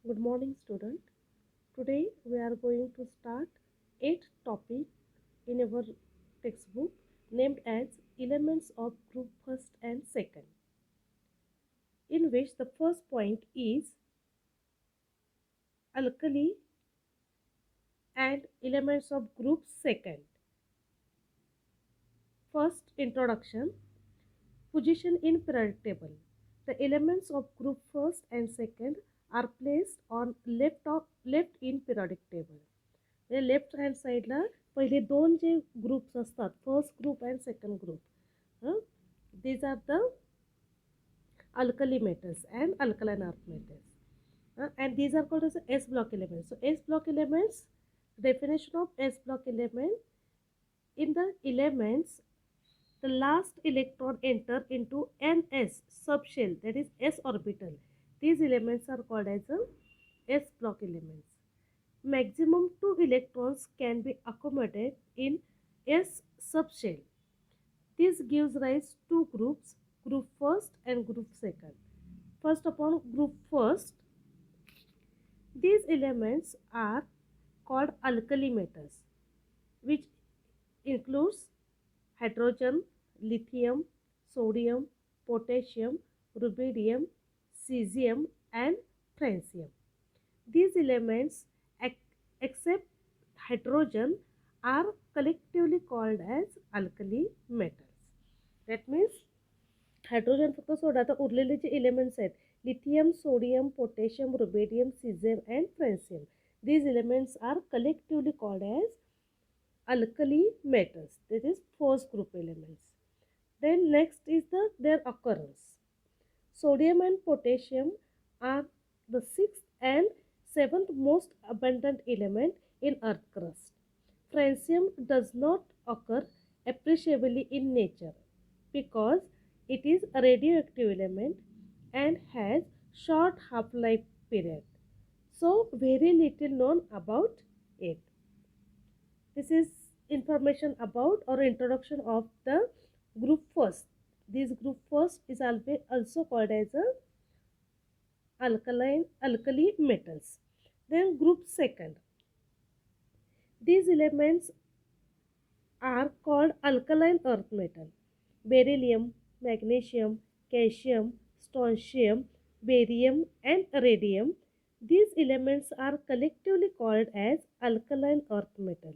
Good morning, student. Today we are going to start 8th topic in our textbook named as Elements of Group First and Second, in which the first point is alkali and elements of group second. First, introduction. Position in periodic table. The elements of group first and second are placed on left in periodic table. Left hand साईडला पहिले दोन जे groups असतात, first group and second group, these are the alkali metals and alkaline earth metals, and these are called as S block elements. So S block elements, definition of S block element: in the elements the last electron enter into ns subshell, that is s orbital. These elements are called as S block elements. Maximum 2 electrons can be accommodated in S subshell. This gives rise to groups, group first and group second. First, upon group first, these elements are called alkali metals, which includes hydrogen, lithium, sodium, potassium, rubidium, cesium and francium. These elements, except hydrogen, are collectively called as alkali metals. That means hydrogen फक्त सोडा, तर उरलेले जे elements आहेत lithium, sodium, potassium, rubidium, caesium and francium, these elements are collectively called as alkali metals. This is first group elements. Then next is their occurrence. Sodium and potassium are the sixth and seventh most abundant element in earth crust. Francium does not occur appreciably in nature because it is a radioactive element and has short half-life period. So very little known about it. This is information about or introduction of the group first. This group first is also called as a alkali metals. Then group second. These elements are called alkaline earth metal. Beryllium, magnesium, calcium, strontium, barium and radium. These elements are collectively called as alkaline earth metal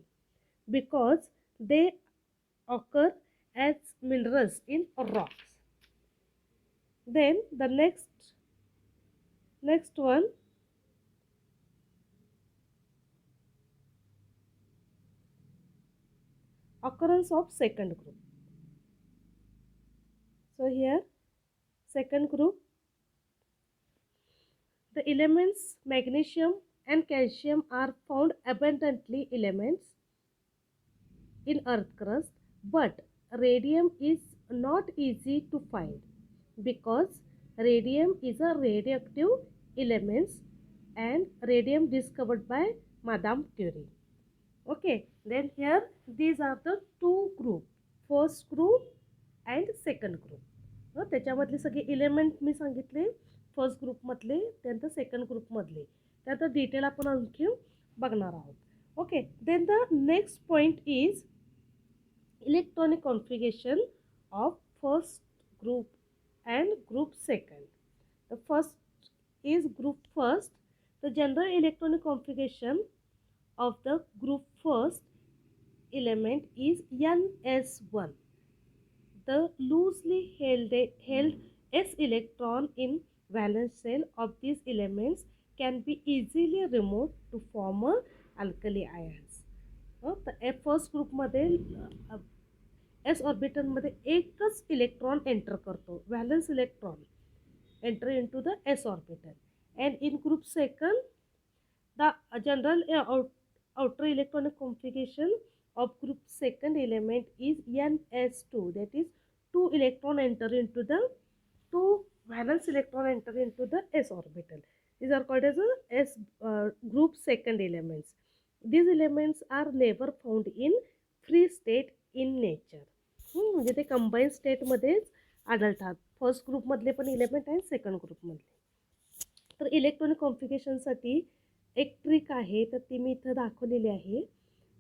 because they occur as minerals in rocks. Then the next one, occurrence of second group. So here second group, the elements magnesium and calcium are found abundantly elements in earth crust, but radium is not easy to find because radium is a radioactive element and radium discovered by Madame Curie. Okay, then here these are the two group, first group and second group. त्याच्यामधले सगळे element मी सांगितले first ग्रुपमधले, त्यानंतर second ग्रुपमधले, त्यानंतर detail आपण आणखी बघणार आहोत. Okay, then the next point is electronic configuration of first group and group second. The first is group first. The general electronic configuration of the group first element is ns1. The loosely held s electron in valence shell of these elements can be easily removed to form a alkali ions. तर first ग्रुपमध्ये S ऑर्बिटलमध्ये एकच electron enter करतो, valence electron enter into the S orbital. And in group second the general outer electronic configuration of group second element is ns2, that is 2 electron enter into the 2 valence electron enter into the s orbital. These are called as s group second elements. These elements are never found in free state in nature. म्हणजे ते combine स्टेटमध्येच आढळतात, first ग्रुपमधले पण element आणि second ग्रुपमधले. तर electronic कॉन्फिगरेशनसाठी एक trick आहे, तर ती मी इथं दाखवलेली आहे.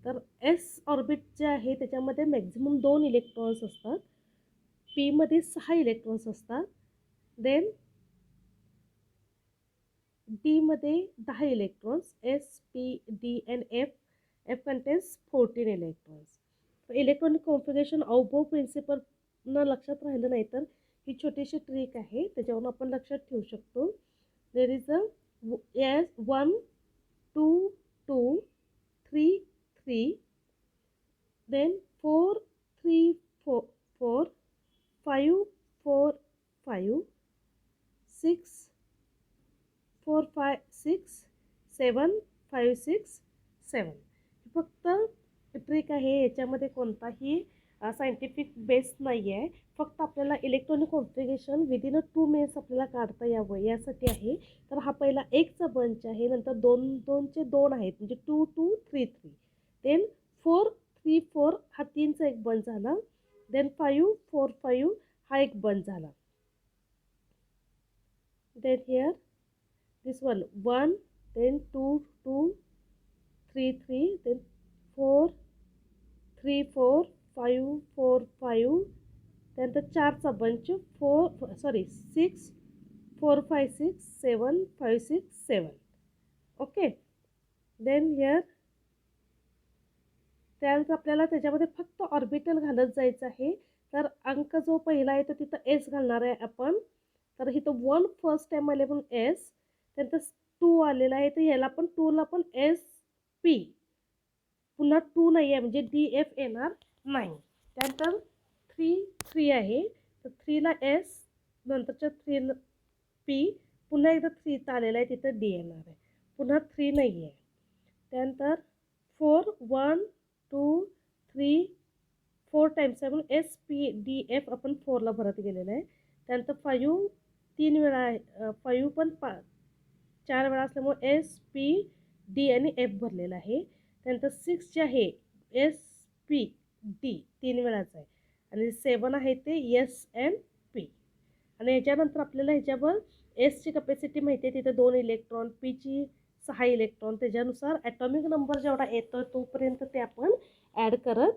तर एस ऑर्बिट जे आहे त्याच्यामध्ये मॅक्झिमम 2 इलेक्ट्रॉन्स असतात. पीमध्ये 6 इलेक्ट्रॉन्स असतात. देन डीमध्ये 10 electrons. S, P, D and F. F contains 14 electrons. Electronic configuration aufbau प्रिन्सिपलनं लक्षात राहिलं नाही तर ही छोटीशी ट्रिक आहे, त्याच्यावरून आपण लक्षात ठेवू शकतो. There is a S 1 2 2 3 3, then 4 3 4 4 5 4 5 6 4 5 6 7 5 6 7. फक्त ट्रिक आहे, याच्यामध्ये कोणताही सायंटिफिक बेस नाही आहे. फक्त आपल्याला इलेक्ट्रॉनिक कॉन्फिगरेशन विदिन 2 मिनिट्स आपल्याला काढता यावं यासाठी आहे. तर हा पहिला 1चा बंच आहे, नंतर 2 2चे 2 आहेत म्हणजे 2 2 3 3. देन 4 3 4 हा 3चा एक बंच झाला. देन 5 4 5 हा एक बंच झाला. Then here this one, then 2 2 3 3, then 4 3 4 5 4 5, त्यानंतर 4चा बंच 6 4 5 6 7 5 6 7. ओके. देन हिअर त्यानंतर आपल्याला त्याच्यामध्ये फक्त ऑर्बिटल घालत जायचं आहे. तर अंक जो पहिला आहे तो तिथं एस घालणार आहे आपण. तर इथं 1 फर्स्ट टाइम आले पण एस, त्यानंतर 2 आलेला आहे तर ह्याला पण 2ला पण एस पी, पुन्हा 2 नाही आहे म्हणजे डी एफ येणार नाही. त्यानंतर 3 3 आहे तर 3ला एस, नंतरच्या 3 पी, पुन्हा एकदा 3 आलेला आहे तिथं डी येणार आहे, पुन्हा 3 नाही आहे. त्यानंतर 4 1 2 3 4 टाइम्स आहे म्हणून एस पी डी एफ आपण 4ला भरत गेलेलं आहे. त्यानंतर 5 3 वेळा आहे, 5 पण 4 वेळा असल्यामुळे एस पी डी आणि एफ भरलेला आहे. त्यानंतर 6 जे आहे एस पी डी 3 वेळाचं आहे आणि 7 आहे ते एस एन पी. आणि ह्याच्यानंतर आपल्याला ह्याच्यावर एसची कपॅसिटी माहिती आहे, तिथे 2 इलेक्ट्रॉन, पीची 6 इलेक्ट्रॉन, त्याच्यानुसार ॲटॉमिक नंबर जेवढा येतो तोपर्यंत ते आपण ॲड करत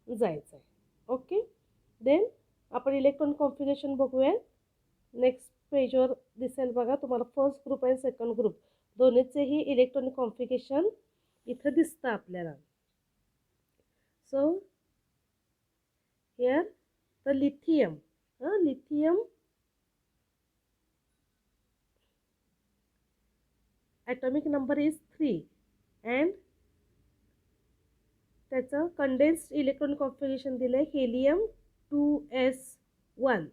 जायचं आहे. ओके. देन आपण इलेक्ट्रॉन कॉन्फिगरेशन बघूया. नेक्स्ट पेजवर दिसेल बघा तुम्हाला फर्स्ट ग्रुप आणि सेकंड ग्रुप दोन्हीचेही इलेक्ट्रॉनिक कॉन्फिगरेशन इथं दिसतं आपल्याला. So here the lithium atomic number is 3 and त्याचं कंडेन्स्ड इलेक्ट्रॉनिक कॉन्फिगरेशन दिलं आहे हेलियम 2s1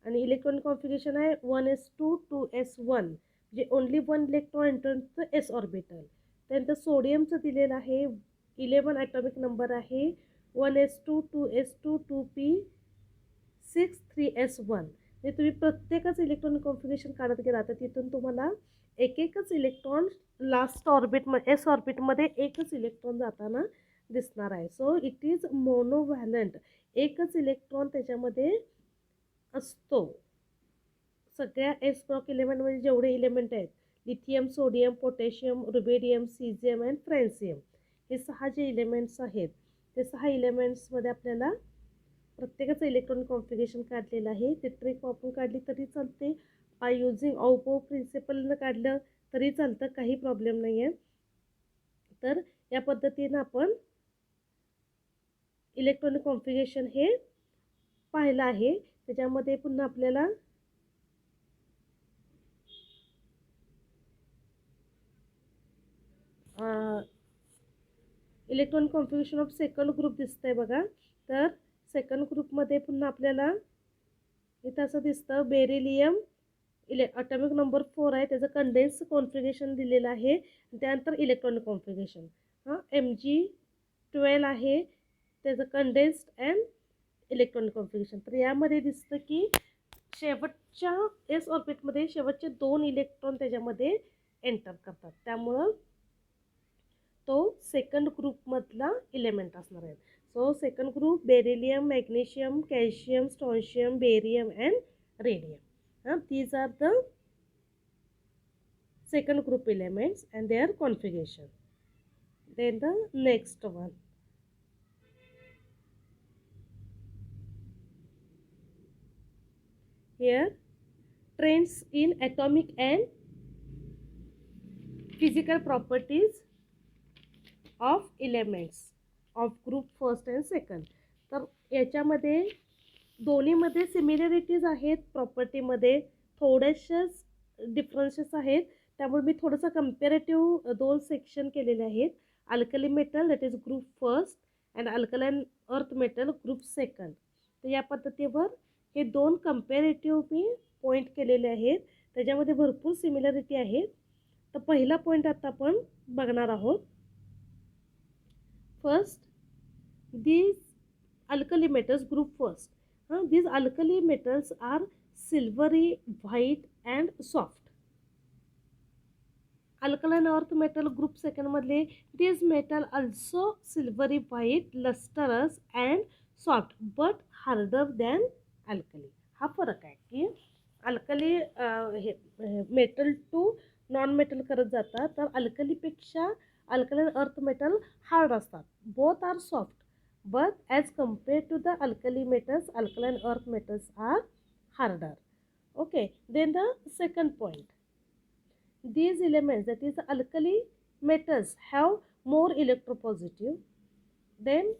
आणि इलेक्ट्रॉनिक कॉन्फिगरेशन आहे 1s2 2s1 म्हणजे ओनली 1 इलेक्ट्रॉन एंटरचं एस ऑर्बिटल. त्यानंतर सोडियमचं दिलेलं आहे 11 ॲटॉमिक नंबर आहे 1s2 2s2 2p 6 3s1. म्हणजे तुम्ही प्रत्येकच इलेक्ट्रॉनिक कॉन्फिगरेशन काढत गेला तर तिथून तुम्हाला एकच इलेक्ट्रॉन लास्ट ऑर्बिटमध्ये एस ऑर्बिटमध्ये एकच इलेक्ट्रॉन जाताना दिसणार आहे. सो इट इज मोनोव्हॅलंट, एकच इलेक्ट्रॉन त्याच्यामध्ये असतो. सगळ्या एस ब्लॉक एलिमेंटमध्ये जेवढे एलिमेंट आहेत lithium, sodium, potassium, rubidium, caesium and francium, हे 6 जे एलिमेंट्स आहेत ते 6 एलिमेंट्समध्ये आपल्याला प्रत्येकाचं इलेक्ट्रॉनिक कॉन्फिगरेशन काढलेलं आहे. ते ट्रिक वापरून काढली तरी चालते, बाय युझिंग अवबोव प्रिन्सिपलनं काढलं तरी चालतं, काही प्रॉब्लेम नाही आहे. तर या पद्धतीनं आपण इलेक्ट्रॉनिक कॉन्फिगरेशन हे पाहिलं आहे. त्याच्यामध्ये पुन्हा आपल्याला electronic configuration of second group दिसतंय बघा. तर सेकंड ग्रुपमध्ये पुन्हा आपल्याला इथं असं दिसतं बेरिलियम ॲटॉमिक नंबर 4 आहे, त्याचं कंडेन्स कॉन्फिगरेशन दिलेलं आहे. त्यानंतर इलेक्ट्रॉनिक कॉन्फिगरेशन Mg12 आहे, त्याचं कंडेन्स्ड अँड इलेक्ट्रॉनिक कॉन्फिगरेशन. तर यामध्ये दिसतं की शेवटच्या एस ऑर्बिटमध्ये शेवटचे 2 इलेक्ट्रॉन त्याच्यामध्ये एंटर करतात, त्यामुळं तो सेकंड ग्रुपमधला इलेमेंट असणार आहे. So second group beryllium, magnesium, calcium, strontium, barium and radium. These are the second group elements and their configuration. Then the next one. Here, trends in atomic and physical properties of elements of group first and second. तर याच्यामध्ये दोन्हीमध्ये similarities आहेत, प्रॉपर्टीमध्ये थोडेसेच differences आहेत. त्यामुळे मी थोडंसं comparative दोन section केलेले आहेत. Alkali metal that is group first and alkaline earth metal group second. तर या पद्धतीवर हे दोन कम्पॅरेटिव्ह मी पॉईंट केलेले आहेत. त्याच्यामध्ये भरपूर सिमिलरिटी आहेत. तर पहिला पॉईंट आता आपण बघणार आहोत. First, these alkali metals group first. These alkali metals are silvery white and soft. Alkaline earth metal group second मधले these metal also silvery white, lustrous and soft but harder than alkali. हा फरक आहे की alkali metal to non metal करत जातात, तर अल्कलीपेक्षा alkaline earth metal hard असतात. Both are soft but as compared to the alkali metals, alkaline earth metals are harder. Okay, then the second point, these elements, that is alkali metals, have more electropositive. Then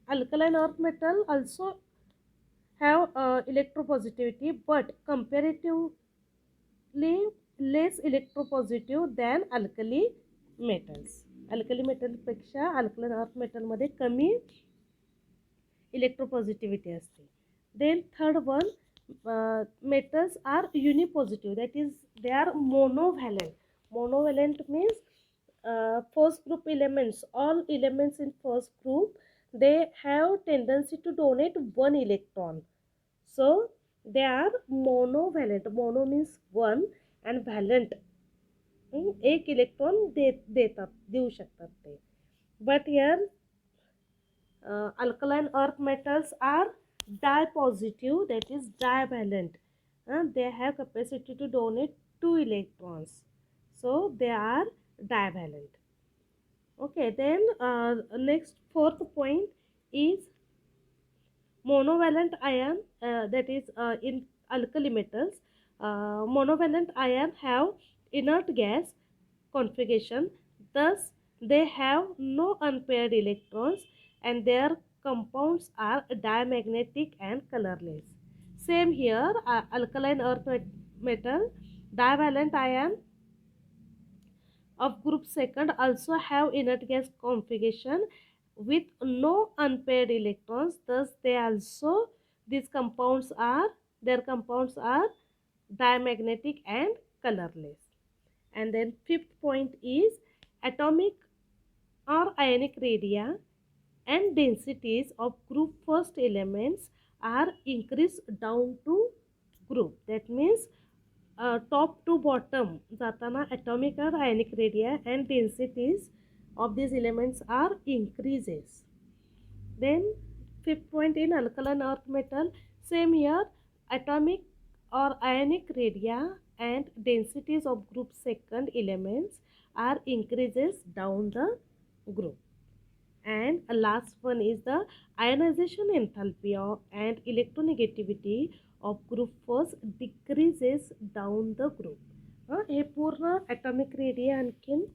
alkaline earth metal also have electropositivity but comparatively less electropositive than alkali metals. Alkali मेटलपेक्षा alkaline earth मेटलमध्ये कमी electropositivity असते. Then third one, metals are unipositive, that is they are monovalent. Monovalent means first group elements, all elements in first group, they have tendency to donate one electron. So they are monovalent. Mono means one and valent एक electron देऊ शकतात ते. But here alkaline earth metals are dipositive, that is divalent. they have capacity to donate 2 electrons, so they are divalent. Okay, then next fourth point is monovalent ion, that is in alkali metals, monovalent ion have inert gas configuration, thus they have no unpaired electrons and their compounds are diamagnetic and colorless. Same here, alkaline earth metal divalent ion of group second also have inert gas configuration with no unpaired electrons, thus they also, these compounds are, their compounds are diamagnetic and colorless. And then fifth point is atomic or ionic radii and densities of group first elements are increased down to group. That means top to bottom जाताना atomic or ionic radii and densities of these elements are increases. Then fifth point in alkaline earth metal, same here, atomic or ionic radii and densities of group second elements are increases down the group. And last one is the ionization enthalpy and electronegativity of group first decreases down the group. हे पूर्ण atomic radii आणखीन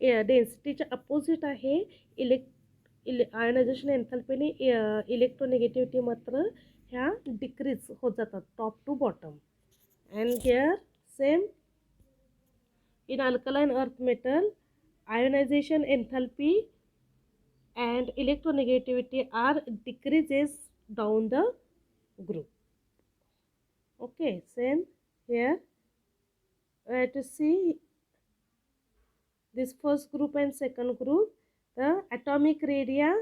डेन्सिटीच्या opposite आहे. Ionisation एन्थॅल्पीने electronegativity मात्र ह्या decrease होत जातात top to bottom. And here same in alkaline earth metal, ionization enthalpy and electronegativity are decreases down the group. Okay, same here. We have to see this first group and second group. The atomic radii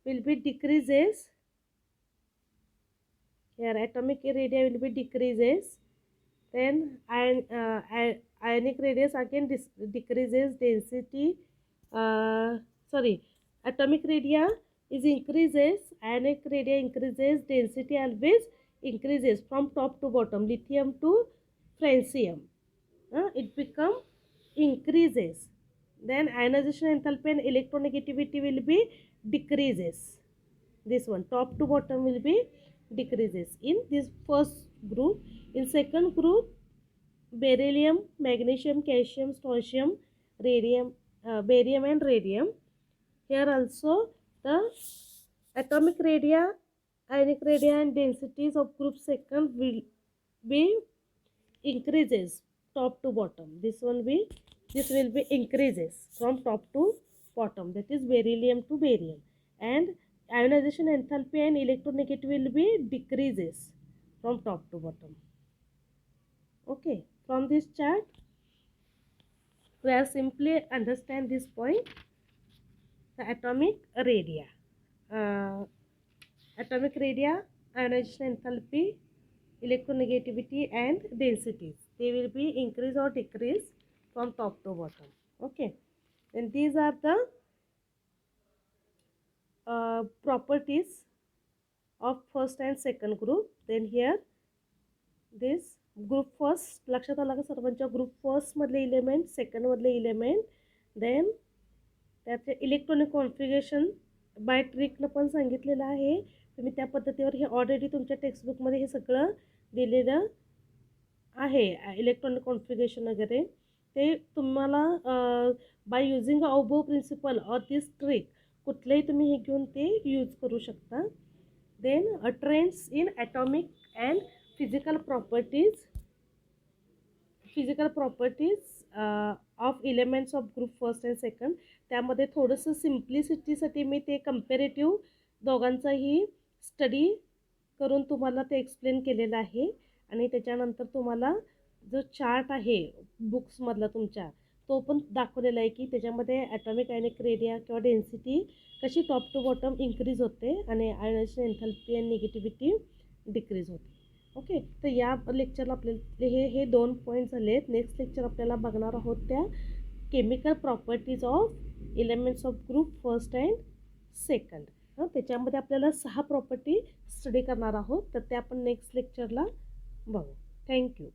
will be decreases. Here atomic radii will be decreases. Then ionic radius again decreases density. Atomic radii is increases, ionic radii increases, density always increases from top to bottom, lithium to francium. it become increases. Then ionization enthalpy and electronegativity will be decreases. This one top to bottom will be decreases in this first group. In second group, beryllium, magnesium, calcium, strontium, radium, barium and radium. Here also the atomic radii, ionic radii and densities of group second will be increases top to bottom. This will be increases from top to bottom, that is beryllium to barium. And ionization enthalpy and electronegativity will be decreases from top to bottom. Okay, from this chart we are simply understand this point. The atomic radii, uh, atomic radii, ionization enthalpy, electronegativity and densities, they will be increase or decrease from top to bottom. Okay, and these are the properties of first and second group. Then here this group first, लक्षात आला का सर्वांच्या, group first मधले element, second मधले element, then त्याचे electronic configuration bye ट्रिकनं पण सांगितलेलं आहे. तुम्ही त्या पद्धतीवर हे ऑलरेडी तुमच्या टेक्स्टबुकमध्ये हे सगळं दिलेलं आहे, इलेक्ट्रॉनिक कॉन्फिगरेशन वगैरे. ते तुम्हाला by using above principle or this trick कुठलेही तुम्ही हे घेऊन ते यूज करू शकता. Then trends in atomic and physical properties of elements of group first and second. त्यामध्ये थोडंसं सिम्प्लिसिटीसाठी मी ते कम्पॅरेटिव्ह दोघांचाही स्टडी करून तुम्हाला ते एक्सप्लेन केलेलं आहे. आणि त्याच्यानंतर तुम्हाला जो चार्ट आहे बुक्समधला तुमच्या, तो पण दाखवलेला आहे की त्याच्यामध्ये ॲटॉमिक आयनिक रेडिया किंवा डेन्सिटी कशी टॉप टू बॉटम इन्क्रीज होते आणि आयनायझेशन एन्थॅल्पी आणि निगेटिव्हिटी डिक्रीज होते. ओके, तर या लेक्चरला आपल्याला हे 2 पॉईंट झाले आहेत. नेक्स्ट लेक्चर आपल्याला बघणार आहोत त्या chemical properties of elements of group first and second. त्याच्यामध्ये आपल्याला 6 प्रॉपर्टी स्टडी करणार आहोत, तर त्या आपण नेक्स्ट लेक्चरला बघू. थँक्यू.